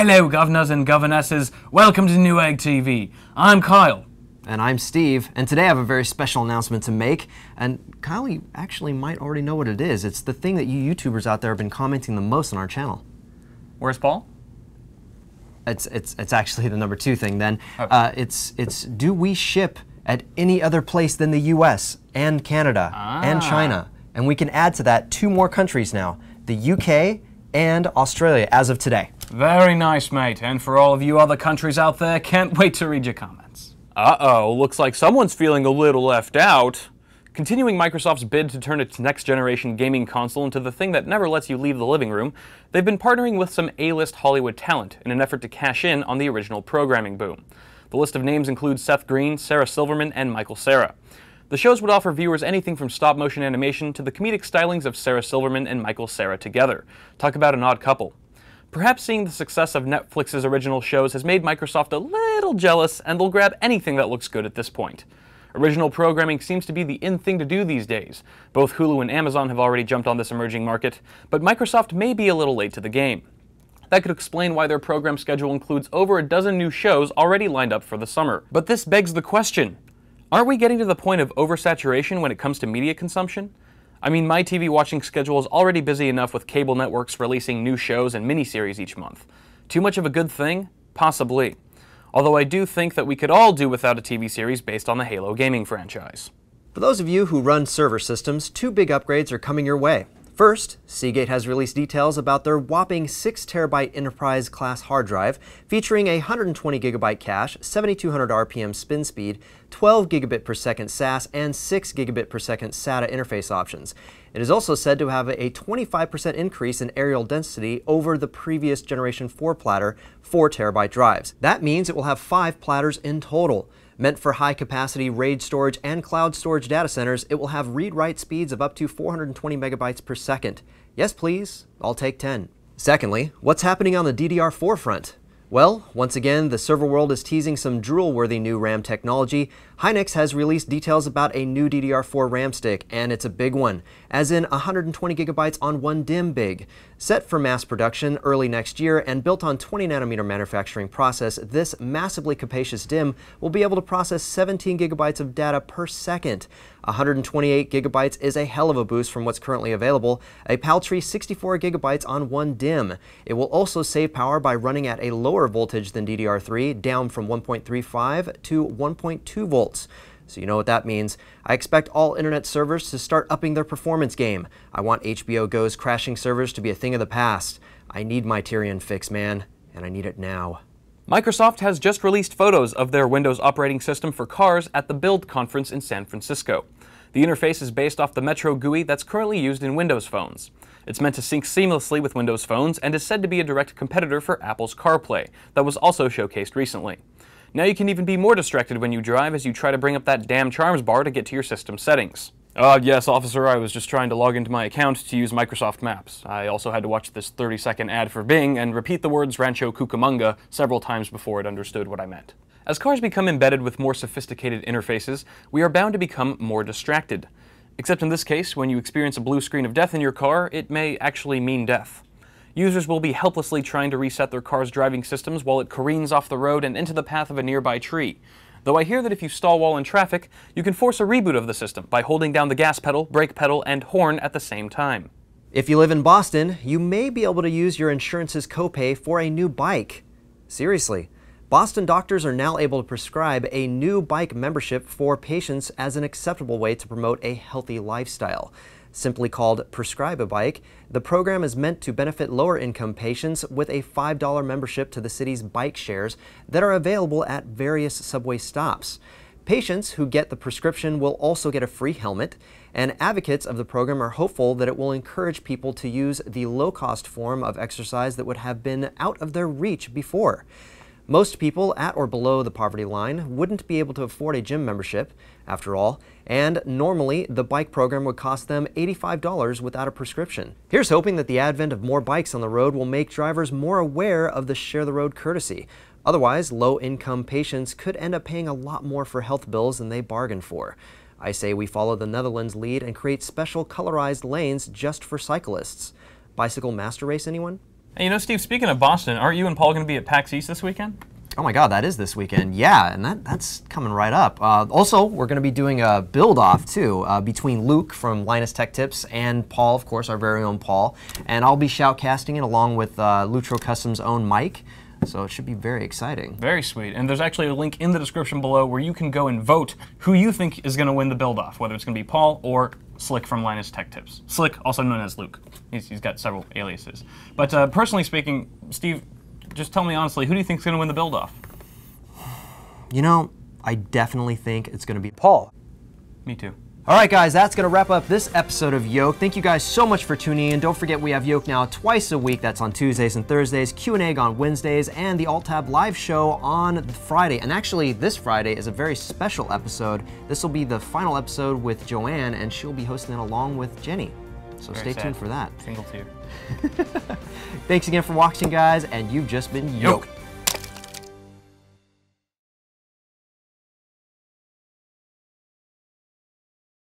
Hello, governors and governesses. Welcome to Newegg TV. I'm Kyle. And I'm Steve, and today I have a very special announcement to make. And Kyle, you actually might already know what it is. It's the thing that you YouTubers out there have been commenting the most on our channel. Where's Paul? It's actually the number 2 thing then. Oh. It's do we ship at any other place than the US and Canada and China? And we can add to that 2 more countries now, the UK and Australia as of today. Very nice, mate. And for all of you other countries out there, can't wait to read your comments. Uh-oh, looks like someone's feeling a little left out. Continuing Microsoft's bid to turn its next-generation gaming console into the thing that never lets you leave the living room, they've been partnering with some A-list Hollywood talent in an effort to cash in on the original programming boom. The list of names includes Seth Green, Sarah Silverman, and Michael Cera. The shows would offer viewers anything from stop-motion animation to the comedic stylings of Sarah Silverman and Michael Cera together. Talk about an odd couple. Perhaps seeing the success of Netflix's original shows has made Microsoft a little jealous, and they'll grab anything that looks good at this point. Original programming seems to be the in thing to do these days. Both Hulu and Amazon have already jumped on this emerging market, but Microsoft may be a little late to the game. That could explain why their program schedule includes over a dozen new shows already lined up for the summer. But this begs the question, aren't we getting to the point of oversaturation when it comes to media consumption? I mean, my TV watching schedule is already busy enough with cable networks releasing new shows and miniseries each month. Too much of a good thing? Possibly. Although I do think that we could all do without a TV series based on the Halo gaming franchise. For those of you who run server systems, 2 big upgrades are coming your way. First, Seagate has released details about their whopping 6TB Enterprise class hard drive, featuring a 120GB cache, 7200 RPM spin speed, 12 gigabit per second SAS, and 6 gigabit per second SATA interface options. It is also said to have a 25% increase in areal density over the previous Generation 4 platter 4TB drives. That means it will have 5 platters in total. Meant for high-capacity RAID storage and cloud storage data centers, it will have read-write speeds of up to 420 megabytes per second. Yes, please. I'll take 10. Secondly, what's happening on the DDR4 front? Well, once again, the server world is teasing some drool-worthy new RAM technology. Hynix has released details about a new DDR4 RAM stick, and it's a big one, as in 120 gigabytes on 1 DIMM big. Set for mass production early next year and built on 20nm manufacturing process, this massively capacious DIMM will be able to process 17 gigabytes of data per second. 128 gigabytes is a hell of a boost from what's currently available, a paltry 64 gigabytes on 1 DIMM. It will also save power by running at a lower voltage than DDR3, down from 1.35 to 1.2 volts. So you know what that means. I expect all internet servers to start upping their performance game. I want HBO Go's crashing servers to be a thing of the past. I need my Tyrion fix, man, and I need it now. Microsoft has just released photos of their Windows operating system for cars at the Build conference in San Francisco. The interface is based off the Metro GUI that's currently used in Windows phones. It's meant to sync seamlessly with Windows phones and is said to be a direct competitor for Apple's CarPlay, that was also showcased recently. Now you can even be more distracted when you drive as you try to bring up that damn charms bar to get to your system settings. Yes, officer, I was just trying to log into my account to use Microsoft Maps. I also had to watch this 30-second ad for Bing and repeat the words Rancho Cucamonga several times before it understood what I meant. As cars become embedded with more sophisticated interfaces, we are bound to become more distracted. Except in this case, when you experience a blue screen of death in your car, it may actually mean death. Users will be helplessly trying to reset their car's driving systems while it careens off the road and into the path of a nearby tree. Though I hear that if you stall while in traffic, you can force a reboot of the system by holding down the gas pedal, brake pedal, and horn at the same time. If you live in Boston, you may be able to use your insurance's copay for a new bike. Seriously, Boston doctors are now able to prescribe a new bike membership for patients as an acceptable way to promote a healthy lifestyle. Simply called Prescribe a Bike, the program is meant to benefit lower-income patients with a $5 membership to the city's bike shares that are available at various subway stops. Patients who get the prescription will also get a free helmet, and advocates of the program are hopeful that it will encourage people to use the low-cost form of exercise that would have been out of their reach before. Most people at or below the poverty line wouldn't be able to afford a gym membership, after all, and normally the bike program would cost them $85 without a prescription. Here's hoping that the advent of more bikes on the road will make drivers more aware of the share the road courtesy. Otherwise, low-income patients could end up paying a lot more for health bills than they bargained for. I say we follow the Netherlands lead and create special colorized lanes just for cyclists. Bicycle master race, anyone? Hey, you know, Steve, speaking of Boston, aren't you and Paul going to be at PAX East this weekend? Oh my God, that is this weekend. Yeah, and that's coming right up. Also, we're going to be doing a build-off, too, between Luke from Linus Tech Tips and Paul, of course, our very own Paul. And I'll be shoutcasting it along with Lutro Custom's own Mike. So it should be very exciting. Very sweet. And there's actually a link in the description below where you can go and vote who you think is going to win the build-off, whether it's going to be Paul or Slick from Linus Tech Tips. Slick, also known as Luke. He's got several aliases. But personally speaking, Steve, just tell me honestly, who do you think is going to win the build-off? You know, I definitely think it's going to be Paul. Me too. All right, guys, that's going to wrap up this episode of Yolk'd. Thank you guys so much for tuning in. Don't forget we have Yolk'd now twice a week. That's on Tuesdays and Thursdays, Q&A on Wednesdays, and the Alt-Tab live show on Friday. And actually, this Friday is a very special episode. This will be the final episode with Joanne, and she'll be hosting it along with Jenny. So Very stay tuned for that. Single tier. Thanks again for watching, guys, and you've just been Yolk'd.